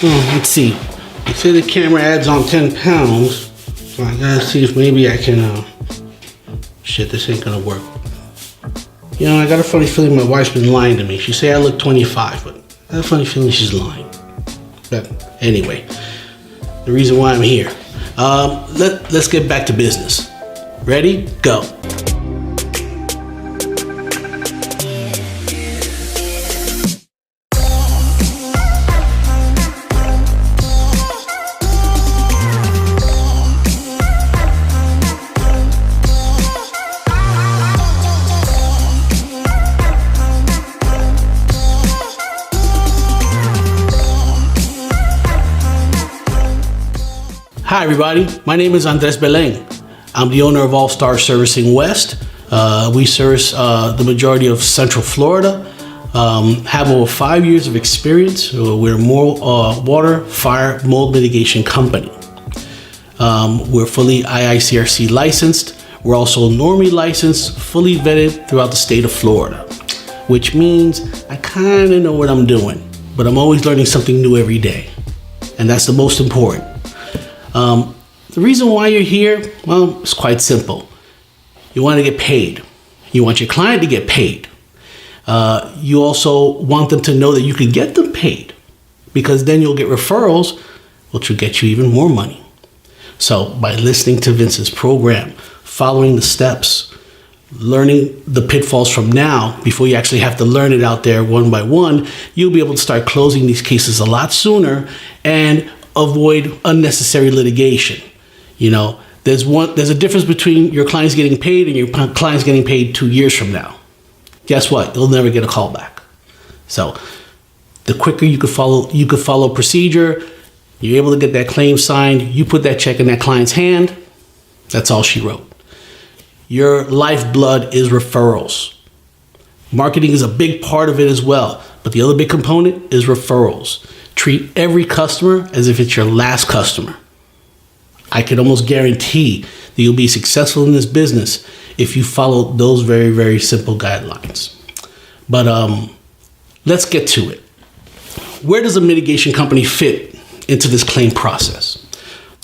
Let's see. They say the camera adds on 10 pounds. So I gotta see if maybe I can, shit, this ain't gonna work. You know, I got a funny feeling my wife's been lying to me. She say I look 25, but I have a funny feeling she's lying. But anyway, the reason why I'm here. Let's get back to business. Ready? Go. Hi everybody, my name is Andres Belen. I'm the owner of All Star Servicing West. We service the majority of Central Florida. Have over 5 years of experience. We're a water, fire, mold mitigation company. We're fully IICRC licensed. We're also normally licensed, fully vetted throughout the state of Florida, which means I kind of know what I'm doing, but I'm always learning something new every day. And that's the most important. The reason why you're here, well, it's quite simple. You want to get paid. You want your client to get paid. You also want them to know that you can get them paid, because then you'll get referrals, which will get you even more money. So by listening to Vince's program, following the steps, learning the pitfalls from now before you actually have to learn it out there one by one, you'll be able to start closing these cases a lot sooner and avoid unnecessary litigation. You know, there's a difference between your clients getting paid and your clients getting paid 2 years from now. Guess what? You'll never get a call back. So the quicker you could follow procedure, you're able to get that claim signed, you put that check in that client's hand, that's all she wrote. Your lifeblood is referrals. Marketing is a big part of it as well, but the other big component is referrals. Treat every customer as if it's your last customer. I can almost guarantee that you'll be successful in this business if you follow those very, very simple guidelines. But let's get to it. Where does a mitigation company fit into this claim process?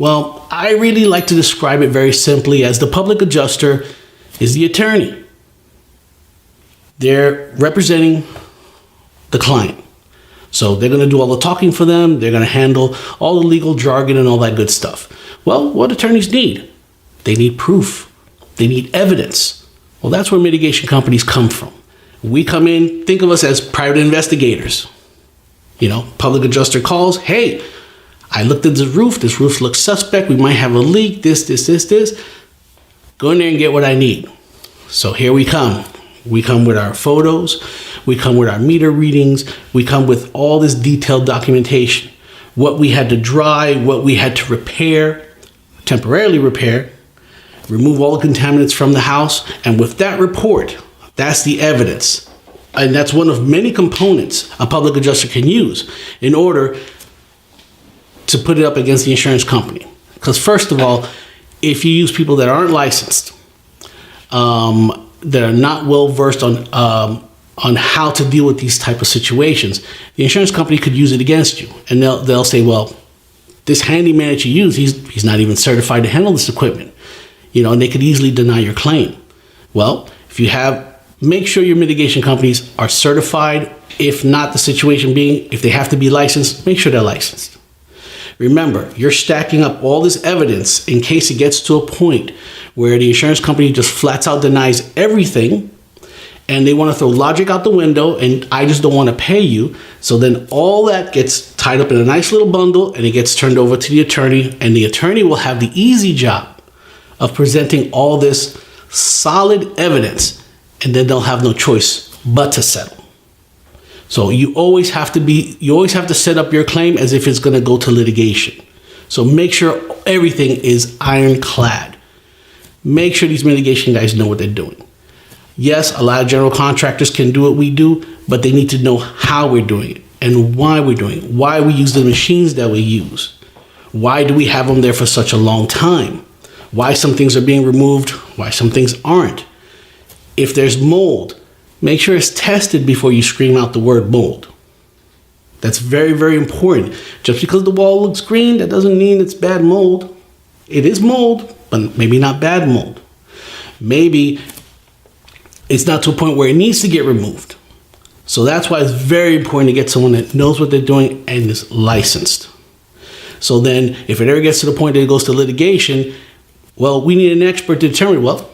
Well, I really like to describe it very simply as the public adjuster is the attorney. They're representing the client. So they're going to do all the talking for them. They're going to handle all the legal jargon and all that good stuff. Well, what attorneys need? They need proof. They need evidence. Well, that's where mitigation companies come from. We come in, think of us as private investigators. You know, public adjuster calls, hey, I looked at the roof. This roof looks suspect. We might have a leak, this. Go in there and get what I need. So here we come. We come with our photos, we come with our meter readings, we come with all this detailed documentation. What we had to dry, what we had to repair, temporarily repair, remove all the contaminants from the house, and with that report, that's the evidence. And that's one of many components a public adjuster can use in order to put it up against the insurance company. Because first of all, if you use people that aren't licensed, that are not well versed on how to deal with these type of situations, the insurance company could use it against you, and they'll say, well, this handyman that you use, he's not even certified to handle this equipment, you know, and they could easily deny your claim. Well, make sure your mitigation companies are certified. If not, the situation being, if they have to be licensed, make sure they're licensed. Remember, you're stacking up all this evidence in case it gets to a point where the insurance company just flats out denies everything and they want to throw logic out the window and I just don't want to pay you. So then all that gets tied up in a nice little bundle and it gets turned over to the attorney, and the attorney will have the easy job of presenting all this solid evidence, and then they'll have no choice but to settle. So you always have to set up your claim as if it's going to go to litigation. So make sure everything is ironclad. Make sure these mitigation guys know what they're doing. Yes, a lot of general contractors can do what we do, but they need to know how we're doing it and why we're doing it, why we use the machines that we use. Why do we have them there for such a long time? Why some things are being removed, why some things aren't. If there's mold, make sure it's tested before you scream out the word mold. That's very, very important. Just because the wall looks green, that doesn't mean it's bad mold. It is mold, but maybe not bad mold. Maybe it's not to a point where it needs to get removed. So that's why it's very important to get someone that knows what they're doing and is licensed. So then if it ever gets to the point that it goes to litigation, well, we need an expert to determine, well,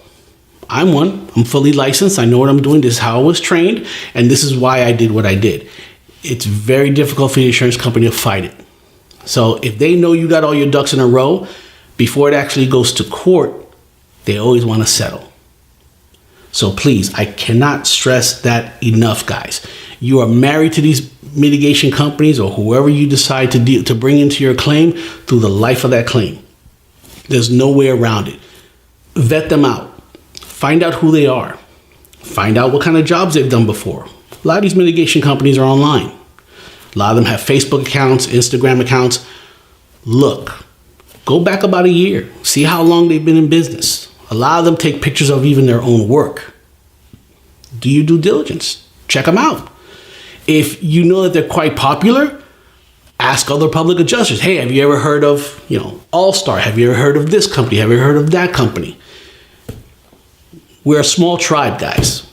I'm one. I'm fully licensed. I know what I'm doing. This is how I was trained. And this is why I did what I did. It's very difficult for the insurance company to fight it. So if they know you got all your ducks in a row, before it actually goes to court, they always want to settle. So please, I cannot stress that enough, guys. You are married to these mitigation companies or whoever you decide to bring into your claim through the life of that claim. There's no way around it. Vet them out. Find out who they are. Find out what kind of jobs they've done before. A lot of these mitigation companies are online. A lot of them have Facebook accounts, Instagram accounts. Look, go back about a year. See how long they've been in business. A lot of them take pictures of even their own work. Do your due diligence. Check them out. If you know that they're quite popular, ask other public adjusters. Hey, have you ever heard of, All-Star? Have you ever heard of this company? Have you ever heard of that company? We're a small tribe, guys.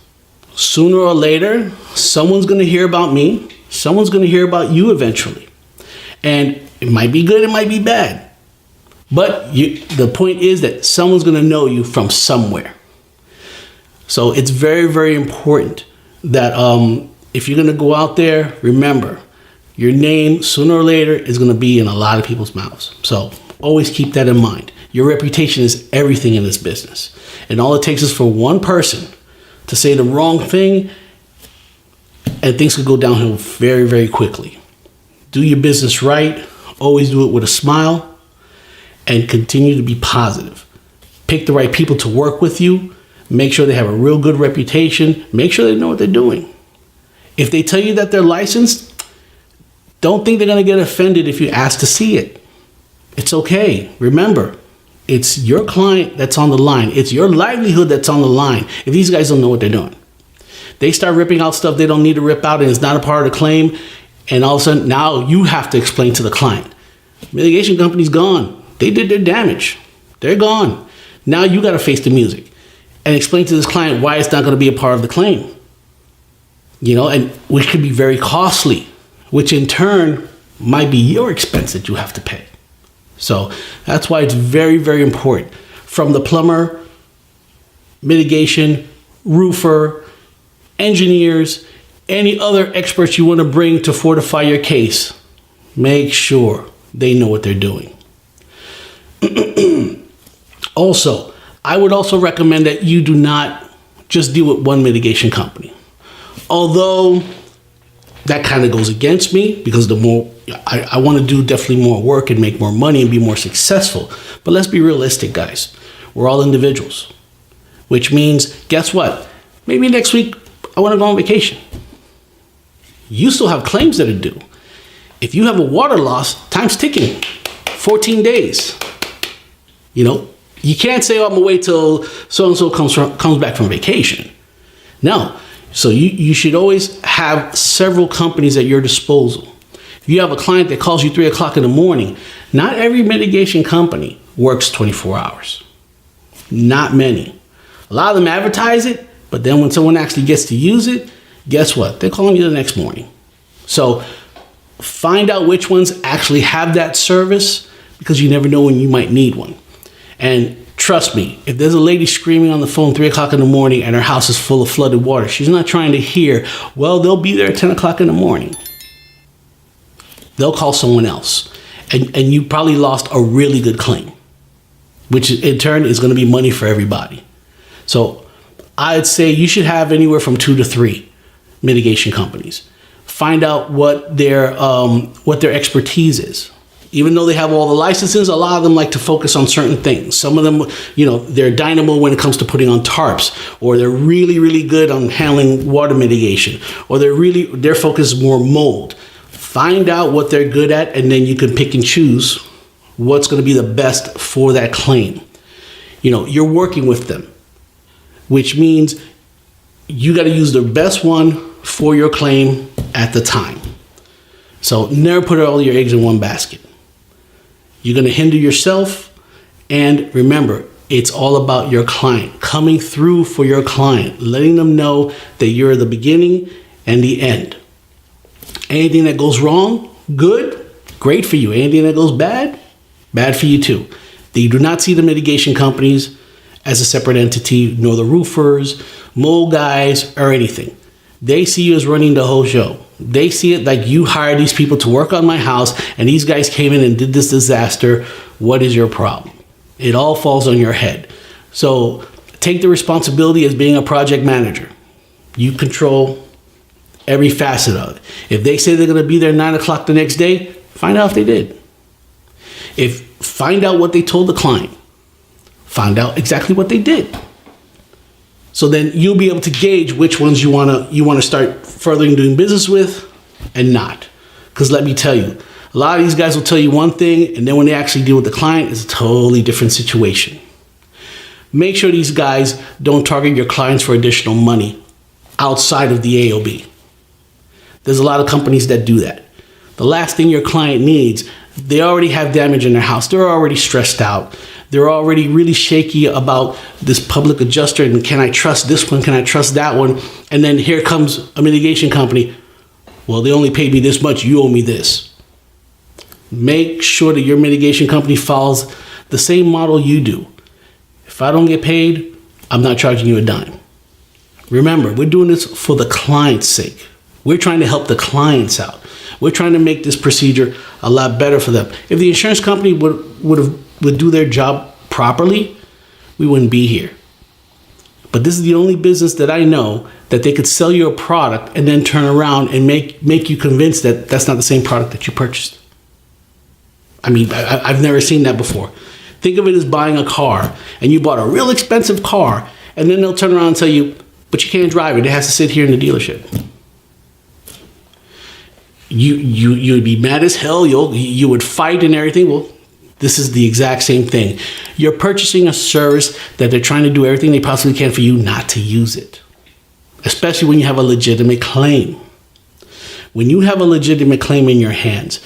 Sooner or later, someone's going to hear about me. Someone's going to hear about you eventually. And it might be good, it might be bad. But the point is that someone's going to know you from somewhere. So it's very, very important that if you're going to go out there, remember, your name sooner or later is going to be in a lot of people's mouths. So always keep that in mind. Your reputation is everything in this business. And all it takes is for one person to say the wrong thing and things could go downhill very, very quickly. Do your business right. Always do it with a smile and continue to be positive. Pick the right people to work with you. Make sure they have a real good reputation. Make sure they know what they're doing. If they tell you that they're licensed, don't think they're going to get offended if you ask to see it. It's okay. Remember, it's your client that's on the line. It's your livelihood that's on the line if these guys don't know what they're doing. They start ripping out stuff they don't need to rip out and it's not a part of the claim, and all of a sudden now you have to explain to the client. Mitigation company's gone. They did their damage. They're gone. Now you got to face the music and explain to this client why it's not going to be a part of the claim. And which could be very costly, which in turn might be your expense that you have to pay. So that's why it's very, very important. From the plumber, mitigation, roofer, engineers, any other experts you want to bring to fortify your case, make sure they know what they're doing. Also, I would also recommend that you do not just deal with one mitigation company. Although that kind of goes against me because the more I want to do definitely more work and make more money and be more successful. But let's be realistic, guys. We're all individuals, which means, guess what? Maybe next week I want to go on vacation. You still have claims that are due. If you have a water loss, time's ticking. 14 days. You can't say, I'm going to wait till so-and-so comes back from vacation. No. So you should always have several companies at your disposal. If you have a client that calls you 3 o'clock in the morning, not every mitigation company works 24 hours. Not many. A lot of them advertise it, but then when someone actually gets to use it, guess what? They're calling you the next morning. So find out which ones actually have that service because you never know when you might need one. And trust me, if there's a lady screaming on the phone 3 o'clock in the morning and her house is full of flooded water, she's not trying to hear, well, they'll be there at 10 o'clock in the morning. They'll call someone else. And you probably lost a really good claim, which in turn is going to be money for everybody. So I'd say you should have anywhere from 2 to 3 mitigation companies. Find out what their expertise is. Even though they have all the licenses, a lot of them like to focus on certain things. Some of them, they're dynamo when it comes to putting on tarps, or they're really, really good on handling water mitigation, or their focus is more mold. Find out what they're good at, and then you can pick and choose what's going to be the best for that claim. You're working with them, which means you got to use the best one for your claim at the time. So never put all your eggs in one basket. You're going to hinder yourself. And remember, it's all about your client, coming through for your client, letting them know that you're the beginning and the end. Anything that goes wrong, good, great for you. Anything that goes bad, bad for you too. They do not see the mitigation companies as a separate entity, nor the roofers, mold guys, or anything. They see you as running the whole show. They see it like you hired these people to work on my house and these guys came in and did this disaster. What is your problem? It all falls on your head. So take the responsibility as being a project manager. You control every facet of it. If they say they're going to be there 9 o'clock the next day, find out if they did. Find out what they told the client. Find out exactly what they did. So then you'll be able to gauge which ones you want to start furthering doing business with and not. Because let me tell you, a lot of these guys will tell you one thing, and then when they actually deal with the client, it's a totally different situation. Make sure these guys don't target your clients for additional money outside of the AOB. There's a lot of companies that do that. The last thing your client needs, they already have damage in their house. They're already stressed out. They're already really shaky about this public adjuster and can I trust this one? Can I trust that one? And then here comes a mitigation company. Well, they only paid me this much. You owe me this. Make sure that your mitigation company follows the same model you do. If I don't get paid, I'm not charging you a dime. Remember, we're doing this for the client's sake. We're trying to help the clients out. We're trying to make this procedure a lot better for them. If the insurance company would do their job properly, we wouldn't be here. But this is the only business that I know that they could sell you a product and then turn around and make you convinced that that's not the same product that you purchased. I mean, I've never seen that before. Think of it as buying a car and you bought a real expensive car and then they'll turn around and tell you, but you can't drive it. It has to sit here in the dealership. You'd be mad as hell. You would fight and everything. Well, this is the exact same thing. You're purchasing a service that they're trying to do everything they possibly can for you not to use it, especially when you have a legitimate claim. When you have a legitimate claim in your hands,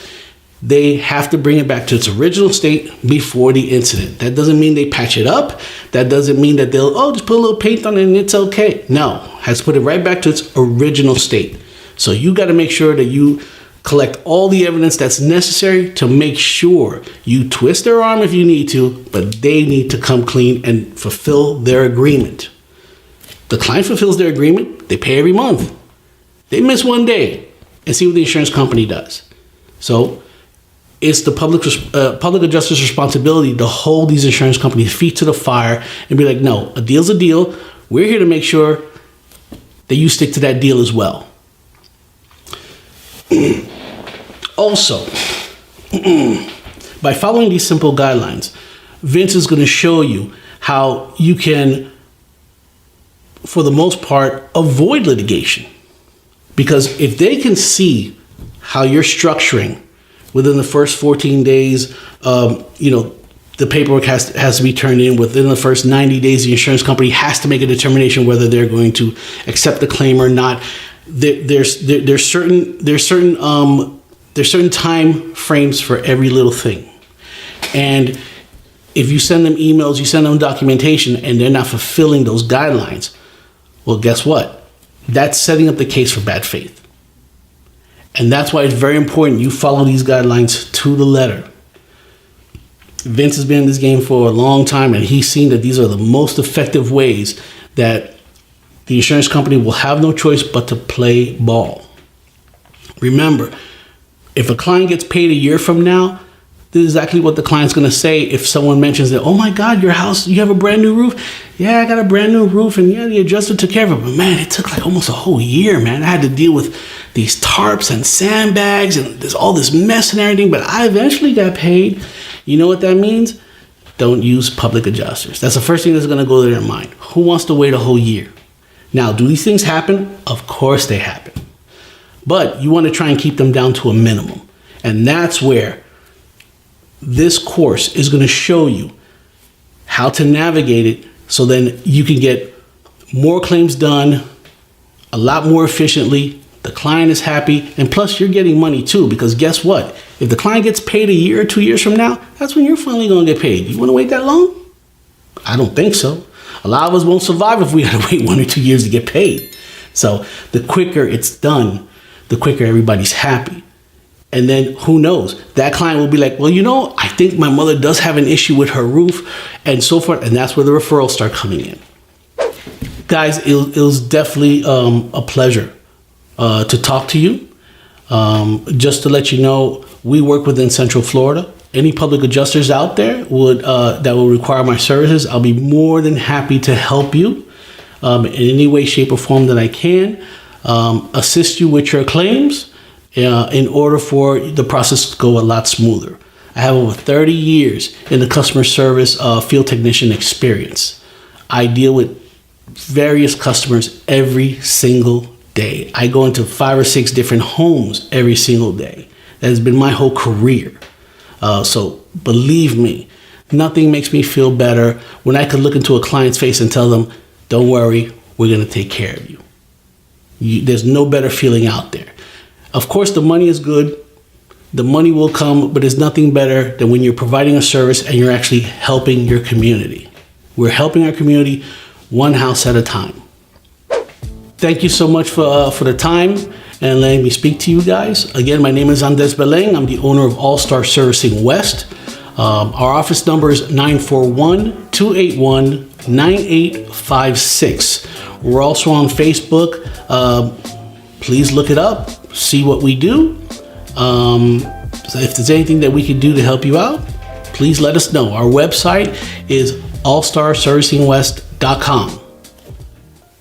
they have to bring it back to its original state before the incident. That doesn't mean they patch it up. That doesn't mean that they'll, just put a little paint on it and it's okay. No, has to put it right back to its original state. So you got to make sure that you collect all the evidence that's necessary to make sure you twist their arm if you need to, but they need to come clean and fulfill their agreement. The client fulfills their agreement. They pay every month. They miss one day and see what the insurance company does. So it's the public adjuster's responsibility to hold these insurance companies' feet to the fire and be like, no, a deal's a deal. We're here to make sure that you stick to that deal as well. Also, by following these simple guidelines, Vince is going to show you how you can, for the most part, avoid litigation. Because if they can see how you're structuring within the first 14 days, the paperwork has to be turned in. Within the first 90 days, the insurance company has to make a determination whether they're going to accept the claim or not. There's certain time frames for every little thing. And if you send them emails, you send them documentation, and they're not fulfilling those guidelines, well, guess what? That's setting up the case for bad faith. And that's why it's very important you follow these guidelines to the letter. Vince has been in this game for a long time, and he's seen that these are the most effective ways that the insurance company will have no choice but to play ball. Remember, if a client gets paid a year from now, this is exactly what the client's going to say if someone mentions that, oh my God, your house, you have a brand new roof? Yeah, I got a brand new roof, and yeah, the adjuster took care of it. But man, it took like almost a whole year, man. I had to deal with these tarps and sandbags, and there's all this mess and everything, but I eventually got paid. You know what that means? Don't use public adjusters. That's the first thing that's going to go to their mind. Who wants to wait a whole year? Now, do these things happen? Of course they happen. But you want to try and keep them down to a minimum. And that's where this course is going to show you how to navigate it so then you can get more claims done a lot more efficiently the client is happy, and plus you're getting money too, because guess what? If the client gets paid a year or 2 years from now, that's when you're finally going to get paid. You want to wait that long? I don't think so. A lot of us won't survive if we had to wait 1 or 2 years to get paid. So the quicker it's done, the quicker everybody's happy. And then who knows? That client will be like, well, I think my mother does have an issue with her roof and so forth. And that's where the referrals start coming in. Guys, it was definitely a pleasure to talk to you. Just to let you know, we work within Central Florida. Any public adjusters out there that will require my services, I'll be more than happy to help you in any way, shape, or form that I can. Assist you with your claims in order for the process to go a lot smoother. I have over 30 years in the customer service field technician experience. I deal with various customers every single day. I go into 5 or 6 different homes every single day. That has been my whole career. So believe me, nothing makes me feel better when I can look into a client's face and tell them, don't worry, we're going to take care of you. There's no better feeling out there. Of course, the money is good. The money will come, but there's nothing better than when you're providing a service and you're actually helping your community. We're helping our community one house at a time. Thank you so much for the time and letting me speak to you guys. Again, my name is Andres Belen. I'm the owner of All Star Servicing West. Our office number is 941-281-9856. We're also on Facebook. Please look it up. See what we do. So if there's anything that we can do to help you out, please let us know. Our website is allstarservicingwest.com.